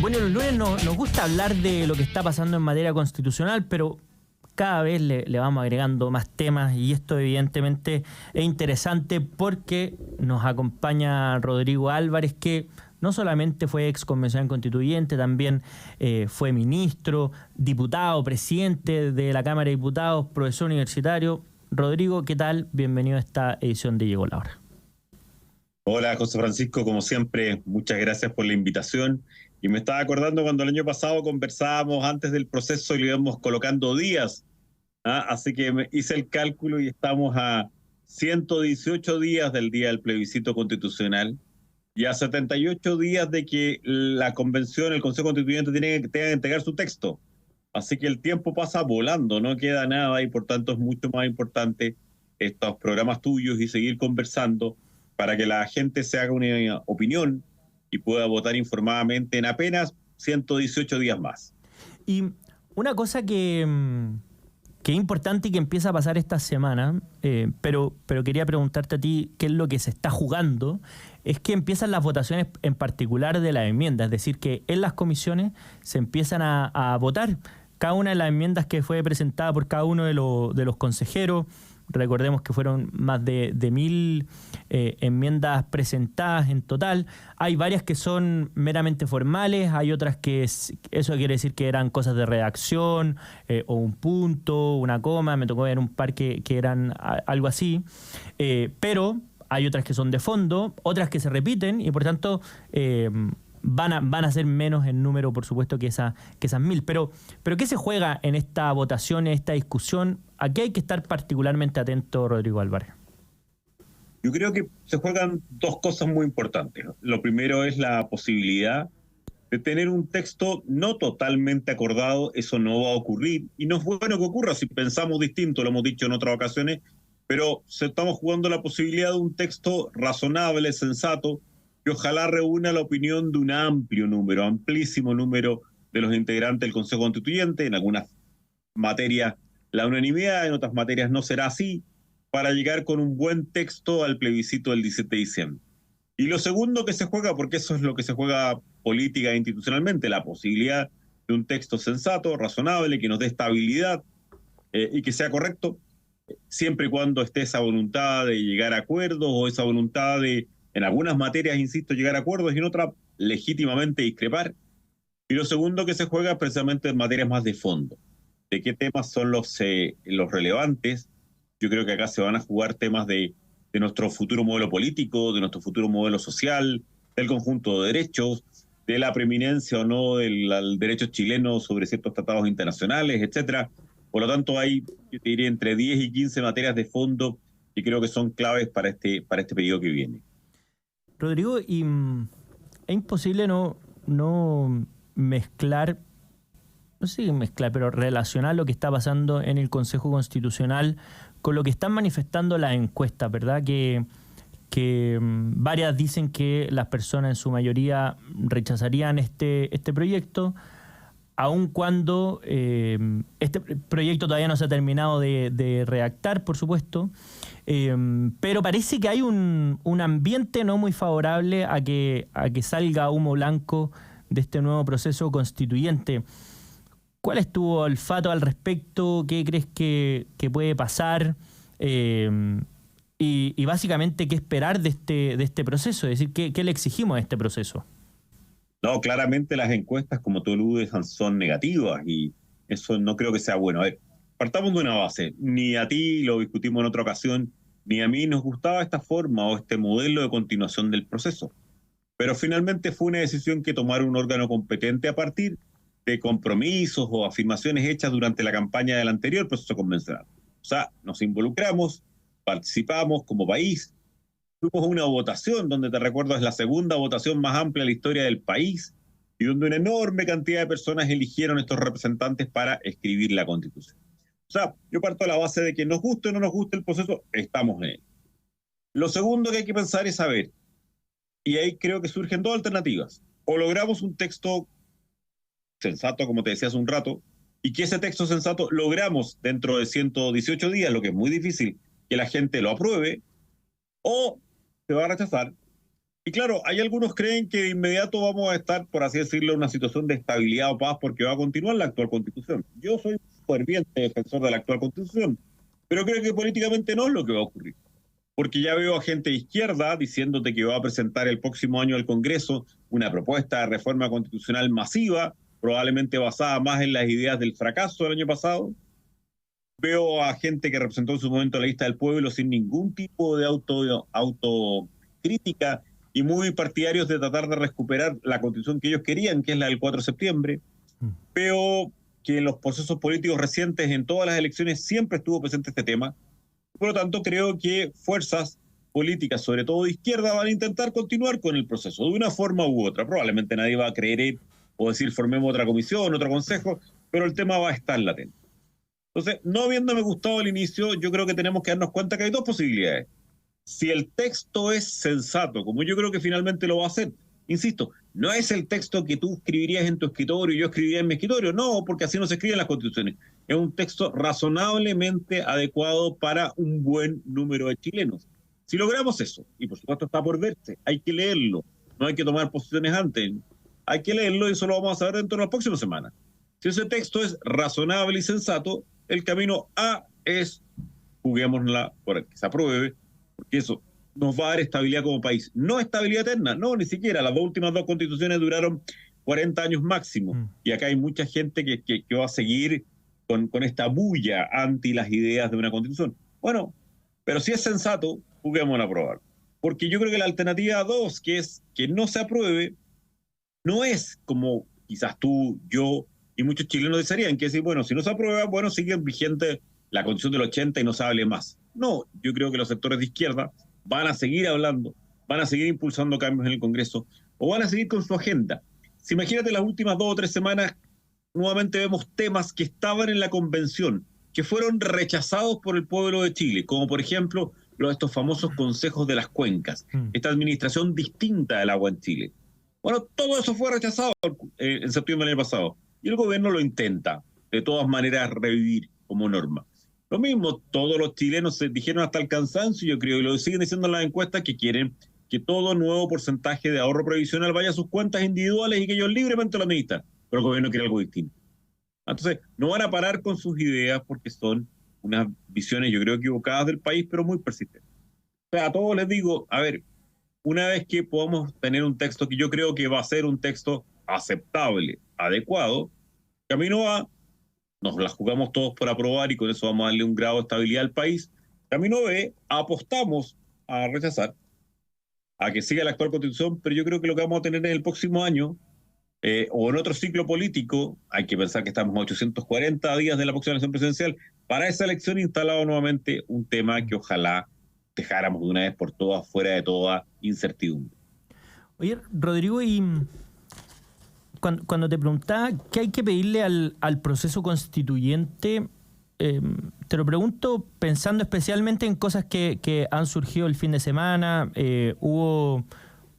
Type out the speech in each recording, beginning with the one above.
Bueno, los lunes nos gusta hablar de lo que está pasando en materia constitucional, pero cada vez le vamos agregando más temas y esto evidentemente es interesante porque nos acompaña Rodrigo Álvarez, que no solamente fue ex convencional constituyente, también fue ministro, diputado, presidente de la Cámara de Diputados, profesor universitario. Rodrigo, ¿qué tal? Bienvenido a esta edición de Llegó la Hora. Hola, José Francisco, como siempre, muchas gracias por la invitación. Y me estaba acordando cuando el año pasado conversábamos antes del proceso y le íbamos colocando días, ¿ah? Así que hice el cálculo y estamos a 118 días del día del plebiscito constitucional y a 78 días de que la convención, el Consejo Constituyente tenga que entregar su texto. Así que el tiempo pasa volando, no queda nada y por tanto es mucho más importante estos programas tuyos y seguir conversando para que la gente se haga una opinión y pueda votar informadamente en apenas 118 días más. Y una cosa que es importante y que empieza a pasar esta semana, pero quería preguntarte a ti qué es lo que se está jugando, es que empiezan las votaciones en particular de las enmiendas, es decir, que en las comisiones se empiezan a votar cada una de las enmiendas que fue presentada por cada uno de los consejeros. Recordemos que fueron más de 1000 enmiendas presentadas en total. Hay varias que son meramente formales, hay otras que eso quiere decir que eran cosas de redacción, o un punto, una coma. Me tocó ver un par que eran algo así. Pero hay otras que son de fondo, otras que se repiten y por tanto van a ser menos en número, por supuesto, que esas 1000. Pero ¿qué se juega en esta votación, en esta discusión? ¿A qué hay que estar particularmente atento, Rodrigo Álvarez? Yo creo que se juegan dos cosas muy importantes. Lo primero es la posibilidad de tener un texto no totalmente acordado. Eso no va a ocurrir y no es bueno que ocurra si pensamos distinto, lo hemos dicho en otras ocasiones, pero estamos jugando la posibilidad de un texto razonable, sensato, que ojalá reúna la opinión de un amplísimo número de los integrantes del Consejo Constituyente. En algunas materias la unanimidad, en otras materias no será así, para llegar con un buen texto al plebiscito del 17 de diciembre. Y lo segundo que se juega, porque eso es lo que se juega política e institucionalmente, la posibilidad de un texto sensato, razonable, que nos dé estabilidad y que sea correcto, siempre y cuando esté esa voluntad de llegar a acuerdos o esa voluntad de, en algunas materias, insisto, llegar a acuerdos y en otras, legítimamente discrepar. Y lo segundo que se juega es precisamente en materias más de fondo. ¿De qué temas son los relevantes? Yo creo que acá se van a jugar temas de nuestro futuro modelo político, de nuestro futuro modelo social, del conjunto de derechos, de la preeminencia o no del derecho chileno sobre ciertos tratados internacionales, etcétera. Por lo tanto, hay, yo te diría, entre 10 y 15 materias de fondo que creo que son claves para este periodo que viene. Rodrigo, y es imposible no mezclar, no sé si mezclar, pero relacionar lo que está pasando en el Consejo Constitucional con lo que están manifestando las encuestas, ¿verdad? Que varias dicen que las personas en su mayoría rechazarían este proyecto, aun cuando este proyecto todavía no se ha terminado de redactar, por supuesto, pero parece que hay un ambiente no muy favorable a que salga humo blanco de este nuevo proceso constituyente. ¿Cuál es tu olfato al respecto? ¿Qué crees que puede pasar? Y básicamente, ¿qué esperar de este proceso? Es decir, ¿qué le exigimos a este proceso? No, claramente las encuestas, como tú aludes, son negativas y eso no creo que sea bueno. A ver, partamos de una base. Ni a ti, lo discutimos en otra ocasión, ni a mí nos gustaba esta forma o este modelo de continuación del proceso. Pero finalmente fue una decisión que tomaron un órgano competente a partir de compromisos o afirmaciones hechas durante la campaña del anterior proceso convencional. O sea, nos involucramos, participamos como país, fuimos a una votación donde, te recuerdo, es la segunda votación más amplia de la historia del país y donde una enorme cantidad de personas eligieron estos representantes para escribir la Constitución. O sea, yo parto de la base de que nos guste o no nos guste el proceso, estamos en él. Lo segundo que hay que pensar es saber, y ahí creo que surgen dos alternativas. O logramos un texto sensato, como te decía hace un rato, y que ese texto sensato logramos dentro de 118 días, lo que es muy difícil, que la gente lo apruebe, o se va a rechazar Y claro, hay algunos creen que de inmediato vamos a estar, por así decirlo, en una situación de estabilidad o paz porque va a continuar la actual constitución. Yo soy un ferviente defensor de la actual constitución, pero creo que políticamente no es lo que va a ocurrir. Porque ya veo a gente de izquierda diciéndote que va a presentar el próximo año al Congreso una propuesta de reforma constitucional masiva, probablemente basada más en las ideas del fracaso del año pasado. Veo a gente que representó en su momento la lista del pueblo sin ningún tipo de autocrítica y muy partidarios de tratar de recuperar la constitución que ellos querían, que es la del 4 de septiembre. Veo que en los procesos políticos recientes, en todas las elecciones, siempre estuvo presente este tema. Por lo tanto, creo que fuerzas políticas, sobre todo de izquierda, van a intentar continuar con el proceso de una forma u otra. Probablemente nadie va a creer o decir formemos otra comisión, otro consejo, pero el tema va a estar latente. Entonces, no habiéndome gustado al inicio, yo creo que tenemos que darnos cuenta que hay dos posibilidades. Si el texto es sensato, como yo creo que finalmente lo va a hacer, insisto, no es el texto que tú escribirías en tu escritorio y yo escribiría en mi escritorio, no, porque así no se escriben las constituciones. Es un texto razonablemente adecuado para un buen número de chilenos. Si logramos eso, y por supuesto está por verse, hay que leerlo, no hay que tomar posiciones antes, hay que leerlo y eso lo vamos a saber dentro de las próximas semanas. Si ese texto es razonable y sensato, el camino A es juguémosla por el que se apruebe, porque eso nos va a dar estabilidad como país. No estabilidad eterna, no, ni siquiera. Las últimas dos constituciones duraron 40 años máximo. Y acá hay mucha gente que va a seguir con esta bulla anti las ideas de una constitución. Bueno, pero si es sensato, juguémosla a aprobar. Porque yo creo que la alternativa 2, que es que no se apruebe, no es como quizás tú, yo y muchos chilenos desearían, que decir, bueno, si no se aprueba, bueno, sigue vigente la constitución del 80 y no se hable más. No, yo creo que los sectores de izquierda van a seguir hablando, van a seguir impulsando cambios en el Congreso o van a seguir con su agenda. Si imagínate las últimas 2 o 3 semanas, nuevamente vemos temas que estaban en la convención, que fueron rechazados por el pueblo de Chile, como por ejemplo estos famosos consejos de las cuencas, esta administración distinta del agua en Chile. Bueno, todo eso fue rechazado en septiembre del año pasado y el gobierno lo intenta de todas maneras revivir como norma. Lo mismo, todos los chilenos se dijeron hasta el cansancio, yo creo, y lo siguen diciendo en las encuestas, que quieren que todo nuevo porcentaje de ahorro previsional vaya a sus cuentas individuales y que ellos libremente lo administran, pero el gobierno quiere algo distinto. Entonces, no van a parar con sus ideas porque son unas visiones, yo creo, equivocadas del país, pero muy persistentes. O sea, a todos les digo, a ver, una vez que podamos tener un texto que yo creo que va a ser un texto aceptable, adecuado, camino A, nos la jugamos todos por aprobar y con eso vamos a darle un grado de estabilidad al país. Camino B, apostamos a rechazar, a que siga la actual constitución, pero yo creo que lo que vamos a tener en el próximo año, o en otro ciclo político, hay que pensar que estamos a 840 días de la próxima elección presidencial, para esa elección instalado nuevamente un tema que ojalá dejáramos de una vez por todas fuera de toda incertidumbre. Oye, Rodrigo, y cuando te preguntaba qué hay que pedirle al proceso constituyente, te lo pregunto pensando especialmente en cosas que han surgido el fin de semana. Hubo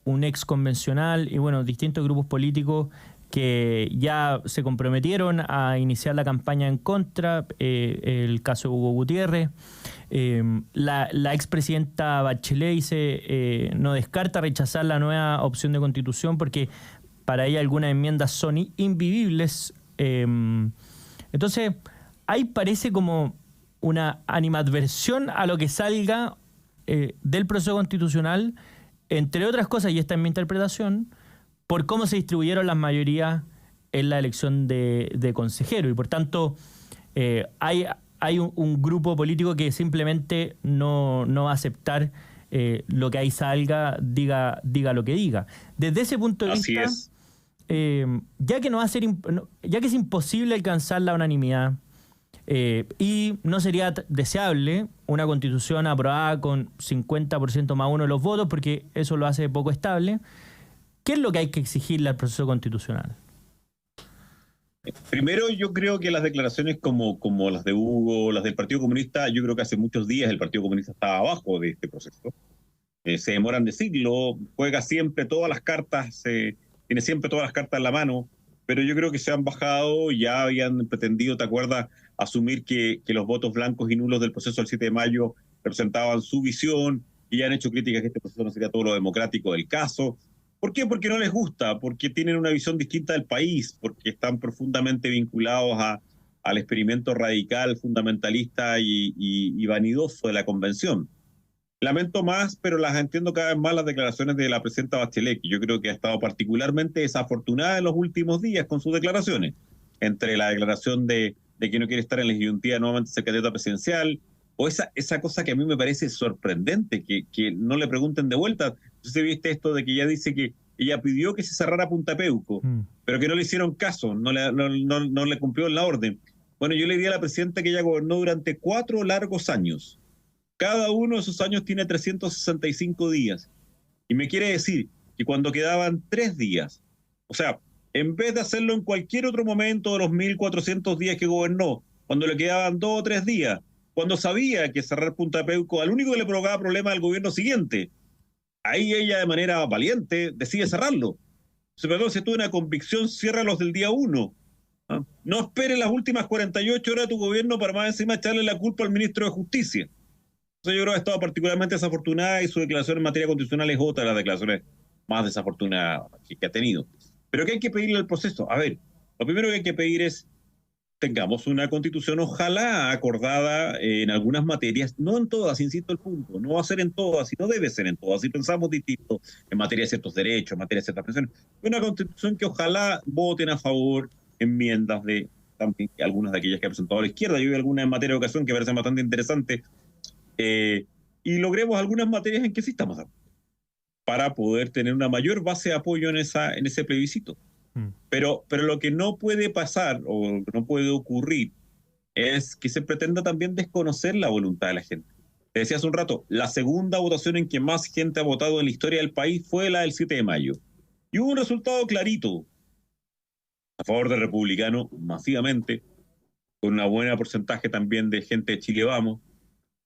un ex convencional y bueno, distintos grupos políticos que ya se comprometieron a iniciar la campaña en contra, el caso de Hugo Gutiérrez. La expresidenta Bachelet dice, no descarta rechazar la nueva opción de constitución porque para ella algunas enmiendas son invivibles. Entonces, ahí parece como una animadversión a lo que salga del proceso constitucional, entre otras cosas, y esta es mi interpretación, por cómo se distribuyeron las mayorías en la elección de consejero. Y por tanto, hay un grupo político que simplemente no va a aceptar lo que ahí salga, diga lo que diga. Desde ese punto de Así vista, es. ya que es imposible alcanzar la unanimidad y no sería deseable una constitución aprobada con 50% más uno de los votos, porque eso lo hace poco estable, ¿qué es lo que hay que exigirle al proceso constitucional? Primero, yo creo que las declaraciones como las de Hugo, las del Partido Comunista, yo creo que hace muchos días el Partido Comunista estaba abajo de este proceso. Se demoran de siglo, juega siempre todas las cartas, tiene siempre todas las cartas en la mano, pero yo creo que se han bajado, ya habían pretendido, ¿te acuerdas?, asumir que los votos blancos y nulos del proceso del 7 de mayo representaban su visión, y ya han hecho críticas que este proceso no sería todo lo democrático del caso. ¿Por qué? Porque no les gusta, porque tienen una visión distinta del país, porque están profundamente vinculados al experimento radical, fundamentalista y vanidoso de la convención. Lamento más, pero las entiendo cada vez más las declaraciones de la presidenta Bachelet, que yo creo que ha estado particularmente desafortunada en los últimos días con sus declaraciones, entre la declaración de que no quiere estar en la disyuntiva nuevamente ser candidata presidencial, o esa cosa que a mí me parece sorprendente, que no le pregunten de vuelta. Entonces viste esto de que ella dice que ella pidió que se cerrara Punta Peuco, pero que no le hicieron caso, no le cumplió la orden. Bueno, yo le di a la presidenta que ella gobernó durante 4 largos años. Cada uno de esos años tiene 365 días. Y me quiere decir que cuando quedaban 3 días, o sea, en vez de hacerlo en cualquier otro momento de los 1400 días que gobernó, cuando le quedaban 2 o 3 días, cuando sabía que cerrar Punta Peuco al único que le provocaba problemas al gobierno siguiente, ahí ella de manera valiente decide cerrarlo. Perdón, si tuvo una convicción, cierra los del día 1. No esperes las últimas 48 horas de tu gobierno para más encima echarle la culpa al ministro de Justicia. Entonces yo creo que ha estado particularmente desafortunada y su declaración en materia constitucional es otra de las declaraciones más desafortunadas que ha tenido. Pero ¿qué hay que pedirle al proceso? A ver, lo primero que hay que pedir es tengamos una constitución ojalá acordada en algunas materias, no en todas, insisto el punto, no va a ser en todas y no debe ser en todas, si pensamos distinto en materia de ciertos derechos, en materia de ciertas pensiones, una constitución que ojalá voten a favor enmiendas de también algunas de aquellas que ha presentado la izquierda. Yo vi algunas en materia de educación que parecen bastante interesantes, y logremos algunas materias en que sí estamos para poder tener una mayor base de apoyo en ese plebiscito. Pero lo que no puede pasar o no puede ocurrir es que se pretenda también desconocer la voluntad de la gente. Te decía hace un rato, la segunda votación en que más gente ha votado en la historia del país fue la del 7 de mayo. Y hubo un resultado clarito a favor del republicano masivamente, con una buena porcentaje también de gente de Chile Vamos.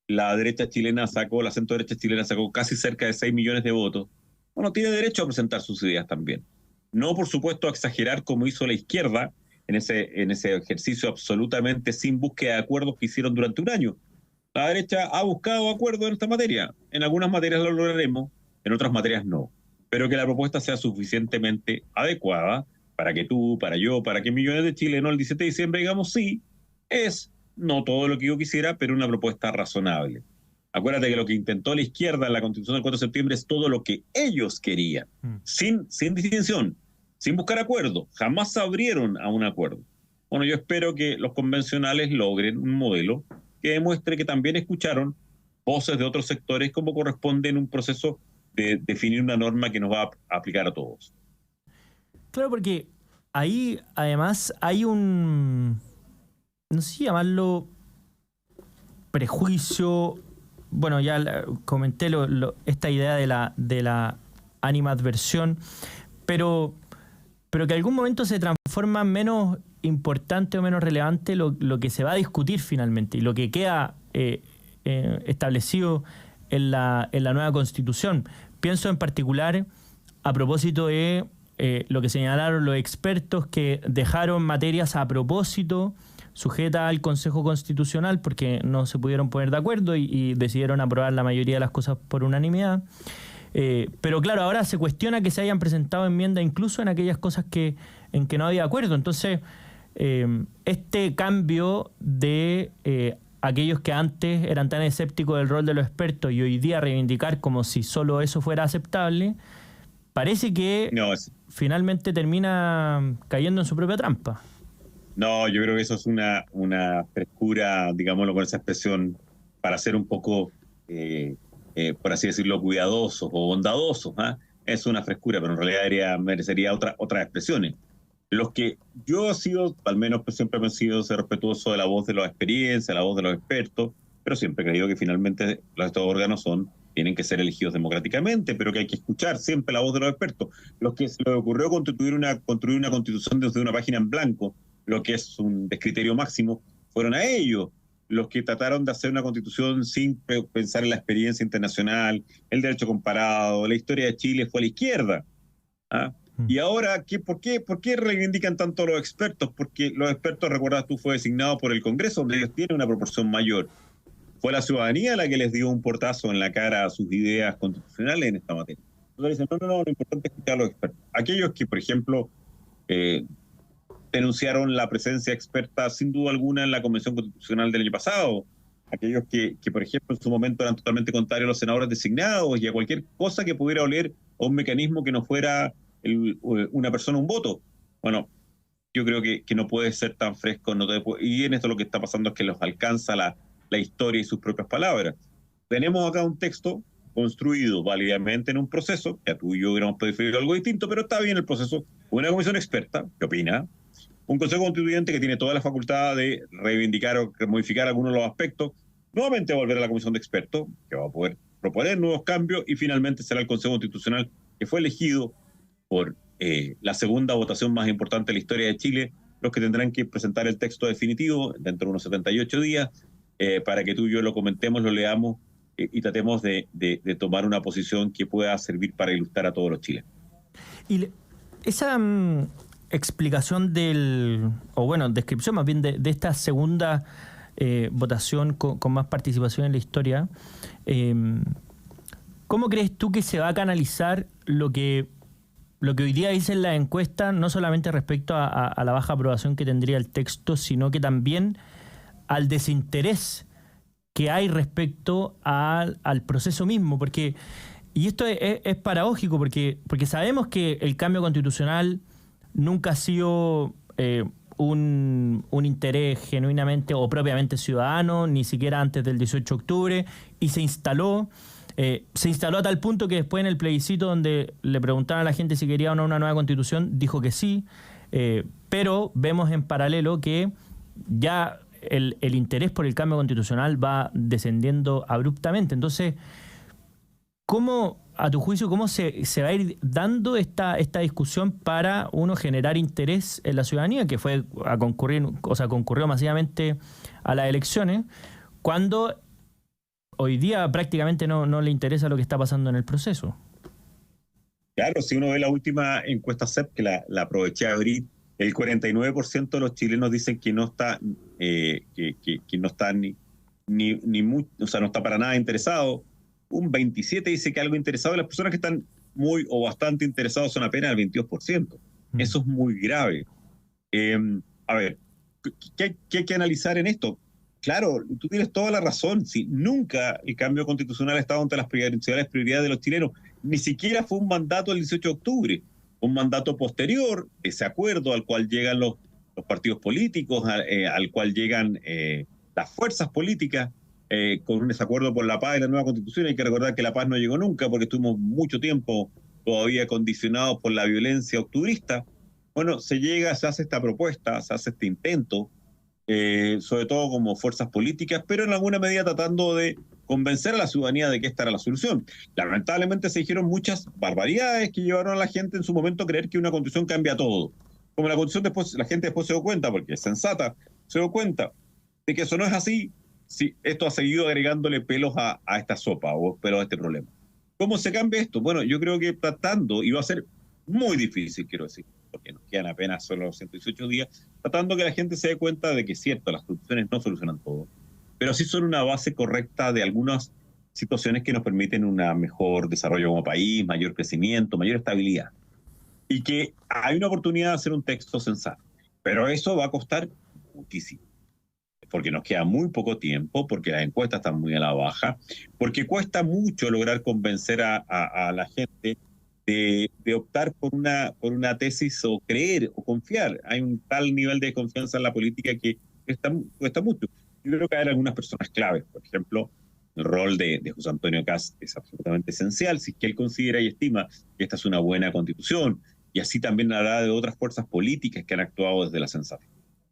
La derecha chilena sacó, la centro derecha chilena sacó casi cerca de 6 millones de votos. Bueno, tiene derecho a presentar sus ideas también. No, por supuesto, a exagerar como hizo la izquierda en ese ejercicio absolutamente sin búsqueda de acuerdos que hicieron durante un año. La derecha ha buscado acuerdos en esta materia. En algunas materias lo lograremos, en otras materias no. Pero que la propuesta sea suficientemente adecuada para que tú, para yo, para que millones de chilenos el 17 de diciembre digamos sí, es no todo lo que yo quisiera, pero una propuesta razonable. Acuérdate que lo que intentó la izquierda en la Constitución del 4 de septiembre es todo lo que ellos querían, sin distinción, sin buscar acuerdo. Jamás se abrieron a un acuerdo. Bueno, yo espero que los convencionales logren un modelo que demuestre que también escucharon voces de otros sectores como corresponde en un proceso de definir una norma que nos va a aplicar a todos. Claro, porque ahí además hay un, no sé si llamarlo prejuicio. Bueno, ya comenté esta idea de la animadversión, pero que en algún momento se transforma en menos importante o menos relevante lo que se va a discutir finalmente y lo que queda establecido en la nueva Constitución. Pienso en particular a propósito de lo que señalaron los expertos que dejaron materias a propósito sujeta al Consejo Constitucional porque no se pudieron poner de acuerdo y decidieron aprobar la mayoría de las cosas por unanimidad. Pero claro, ahora se cuestiona que se hayan presentado enmiendas incluso en aquellas cosas en que no había acuerdo. Entonces, este cambio de aquellos que antes eran tan escépticos del rol de los expertos y hoy día reivindicar como si solo eso fuera aceptable, parece que finalmente termina cayendo en su propia trampa. No, yo creo que eso es una frescura, digámoslo con esa expresión, para ser un poco, por así decirlo, cuidadosos o bondadosos. Es una frescura, pero en realidad merecería otras expresiones. Los que yo he sido, al menos pues, siempre me he sido respetuoso de la voz de la experiencia, la voz de los expertos, pero siempre he creído que finalmente estos órganos tienen que ser elegidos democráticamente, pero que hay que escuchar siempre la voz de los expertos. Los que se les ocurrió construir una constitución desde una página en blanco, lo que es un descriterio máximo, fueron a ellos los que trataron de hacer una constitución sin pensar en la experiencia internacional, el derecho comparado, la historia de Chile fue a la izquierda. Y ahora, ¿por qué reivindican tanto los expertos? Porque los expertos, recuerdas tú, fue designado por el Congreso, donde ellos tienen una proporción mayor. fue la ciudadanía la que les dio un portazo en la cara a sus ideas constitucionales en esta materia. Entonces dicen, no, lo importante es escuchar a los expertos. Aquellos que, por ejemplo, denunciaron la presencia experta sin duda alguna en la Convención Constitucional del año pasado, aquellos que, por ejemplo, en su momento eran totalmente contrarios a los senadores designados y a cualquier cosa que pudiera oler a un mecanismo que no fuera una persona, un voto. Bueno, yo creo que no puede ser tan fresco, y en esto lo que está pasando es que los alcanza la historia y sus propias palabras. Tenemos acá un texto construido válidamente en un proceso, que a tú y yo hubiéramos preferido algo distinto, pero está bien el proceso, una comisión experta, que opina, un consejo constituyente que tiene toda la facultad de reivindicar o modificar algunos de los aspectos, nuevamente volver a la comisión de expertos, que va a poder proponer nuevos cambios, y finalmente será el Consejo Constitucional, que fue elegido por la segunda votación más importante de la historia de Chile, los que tendrán que presentar el texto definitivo dentro de unos 78 días, para que tú y yo lo comentemos, lo leamos y tratemos de tomar una posición que pueda servir para ilustrar a todos los chilenos. Y esa explicación descripción más bien de esta segunda votación con más participación en la historia, ¿cómo crees tú que se va a canalizar lo que hoy día dicen las encuestas, no solamente respecto a la baja aprobación que tendría el texto, sino que también al desinterés que hay respecto al proceso mismo? Y esto es paradójico, porque sabemos que el cambio constitucional nunca ha sido un interés genuinamente o propiamente ciudadano, ni siquiera antes del 18 de octubre, y se instaló a tal punto que después en el plebiscito donde le preguntaban a la gente si quería o no una nueva constitución, dijo que sí, pero vemos en paralelo que ya el interés por el cambio constitucional va descendiendo abruptamente. Entonces, ¿cómo, a tu juicio, cómo se va a ir dando esta discusión para uno generar interés en la ciudadanía, que concurrió masivamente a las elecciones, cuando hoy día prácticamente no le interesa lo que está pasando en el proceso? Claro, si uno ve la última encuesta CEP, que la aproveché a abrir, el 49% de los chilenos dicen que no está, que no está o sea, no está para nada interesado. Un 27% dice que algo interesado, y las personas que están muy o bastante interesados son apenas el 22%. Eso es muy grave. A ver, ¿qué hay que analizar en esto? Claro, tú tienes toda la razón. Si nunca el cambio constitucional ha estado entre las principales prioridades de los chilenos, ni siquiera fue un mandato el 18 de octubre, un mandato posterior, ese acuerdo al cual llegan los partidos políticos, al cual llegan las fuerzas políticas, con un desacuerdo por la paz y la nueva constitución. Hay que recordar que la paz no llegó nunca porque estuvimos mucho tiempo todavía condicionados por la violencia octubrista. Bueno, se hace esta propuesta, se hace este intento, sobre todo como fuerzas políticas, pero en alguna medida tratando de convencer a la ciudadanía de que esta era la solución. Lamentablemente se dijeron muchas barbaridades que llevaron a la gente en su momento a creer que una constitución cambia todo. Como la constitución la gente después se dio cuenta, porque es sensata, se dio cuenta de que eso no es así. Sí, esto ha seguido agregándole pelos a esta sopa o pelos a este problema. ¿Cómo se cambia esto? Bueno, yo creo que tratando, y va a ser muy difícil, quiero decir, porque nos quedan apenas solo 118 días, tratando que la gente se dé cuenta de que es cierto, las constituciones no solucionan todo, pero sí son una base correcta de algunas situaciones que nos permiten un mejor desarrollo como país, mayor crecimiento, mayor estabilidad. Y que hay una oportunidad de hacer un texto sensato. Pero eso va a costar muchísimo, porque nos queda muy poco tiempo, porque las encuestas están muy a la baja, porque cuesta mucho lograr convencer a la gente de optar por una tesis o creer o confiar. Hay un tal nivel de confianza en la política que cuesta mucho. Yo creo que hay algunas personas claves. Por ejemplo, el rol de José Antonio Kast es absolutamente esencial, si es que él considera y estima que esta es una buena constitución, y así también hablará de otras fuerzas políticas que han actuado desde la sensatez.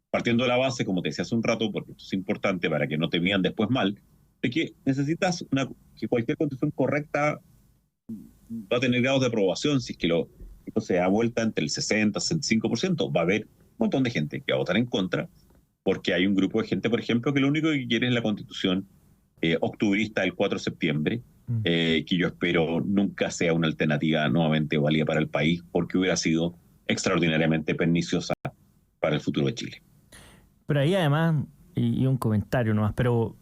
Partiendo de la base, como te decía hace un rato, porque esto es importante para que no te vean después mal, de que necesitas que cualquier constitución correcta va a tener grados de aprobación. Si es que esto se da vuelta entre el 60 y 65%, va a haber un montón de gente que va a votar en contra, porque hay un grupo de gente, por ejemplo, que lo único que quiere es la constitución octubrista del 4 de septiembre, que yo espero nunca sea una alternativa nuevamente válida para el país, porque hubiera sido extraordinariamente perniciosa para el futuro de Chile. Pero ahí además, y un comentario nomás, pero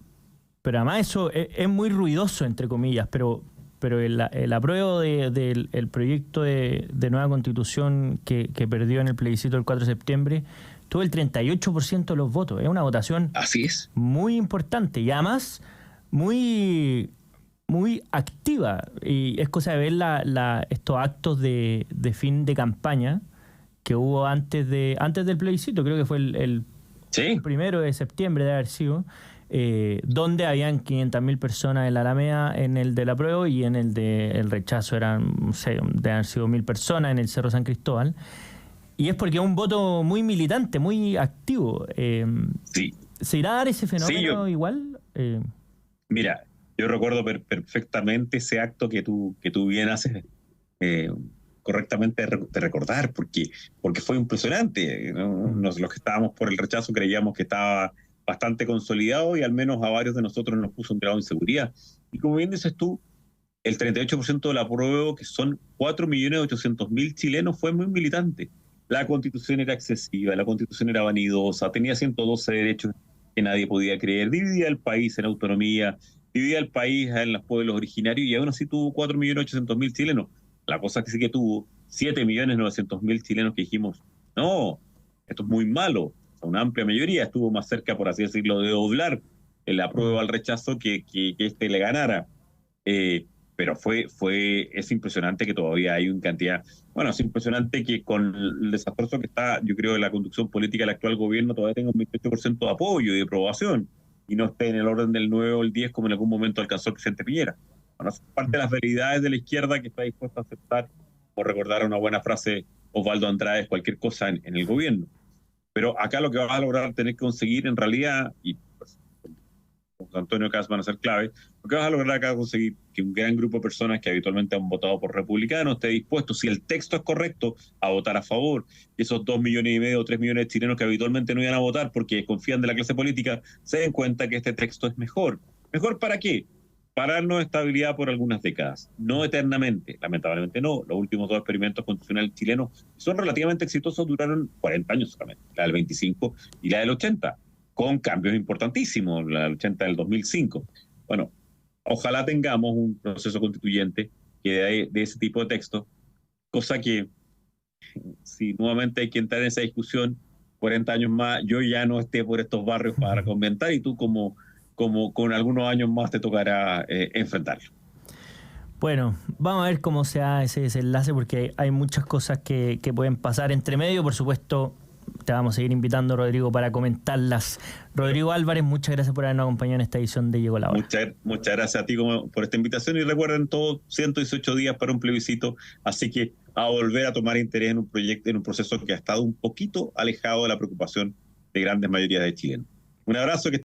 pero además eso es muy ruidoso, entre comillas, pero el apruebo del proyecto de nueva constitución que perdió en el plebiscito el 4 de septiembre tuvo el 38% de los votos. Es una votación Así es. muy importante y además muy, muy activa. Y es cosa de ver estos actos de fin de campaña que hubo antes del plebiscito. Creo que fue el Sí. 1 de septiembre de haber sido, donde habían 500.000 personas en la Alameda en el del apruebo, y en el del rechazo eran, no sé, de haber sido 1.000 personas en el Cerro San Cristóbal. Y es porque es un voto muy militante, muy activo. Sí. ¿Se irá a dar ese fenómeno igual? Mira, yo recuerdo perfectamente ese acto que tú bien haces correctamente de recordar, porque fue impresionante, ¿no? Los que estábamos por el rechazo creíamos que estaba bastante consolidado, y al menos a varios de nosotros nos puso un grado de inseguridad. Y como bien dices tú, el 38% del apruebo, que son 4.800.000 chilenos, fue muy militante. La Constitución era excesiva, la Constitución era vanidosa, tenía 112 derechos que nadie podía creer, dividía el país en autonomía, dividía el país en los pueblos originarios, y aún así tuvo 4.800.000 chilenos. La cosa que sí que tuvo 7.900.000 chilenos que dijimos, no, esto es muy malo. Una amplia mayoría estuvo más cerca, por así decirlo, de doblar el apruebo al rechazo que este le ganara. Pero es impresionante que todavía hay una cantidad. Bueno, es impresionante que con el desastroso que está, yo creo, la conducción política del actual gobierno, todavía tenga un 28% de apoyo y de aprobación, y no esté en el orden del 9 o el 10 como en algún momento alcanzó el presidente Piñera. Bueno, es parte de las veridades de la izquierda que está dispuesta a aceptar, por recordar una buena frase Osvaldo Andrade, cualquier cosa en el gobierno. Pero acá lo que vas a lograr tener que conseguir en realidad, y pues, Antonio Kast van a ser clave, lo que vas a lograr acá es conseguir que un gran grupo de personas que habitualmente han votado por republicanos esté dispuesto, si el texto es correcto, a votar a favor. Y esos 2,5 millones o 3 millones de chilenos que habitualmente no iban a votar porque confían de la clase política, se den cuenta que este texto es mejor. ¿Mejor para qué? Para darnos estabilidad por algunas décadas, no eternamente, lamentablemente no. Los últimos 2 experimentos constitucionales chilenos son relativamente exitosos, duraron 40 años solamente, la del 25 y la del 80, con cambios importantísimos, la del 80 del 2005. Bueno, ojalá tengamos un proceso constituyente que de ese tipo de texto, cosa que, si nuevamente hay que entrar en esa discusión, 40 años más, yo ya no esté por estos barrios para comentar, y tú como con algunos años más te tocará enfrentarlo. Bueno, vamos a ver cómo se da ese desenlace, porque hay muchas cosas que pueden pasar entre medio. Por supuesto, te vamos a seguir invitando, Rodrigo, para comentarlas. Rodrigo Álvarez, muchas gracias por habernos acompañado en esta edición de Llegó la Hora. Muchas gracias a ti por esta invitación, y recuerden, todos 118 días para un plebiscito, así que a volver a tomar interés en un proyecto, en un proceso que ha estado un poquito alejado de la preocupación de grandes mayorías de chilenos. Un abrazo.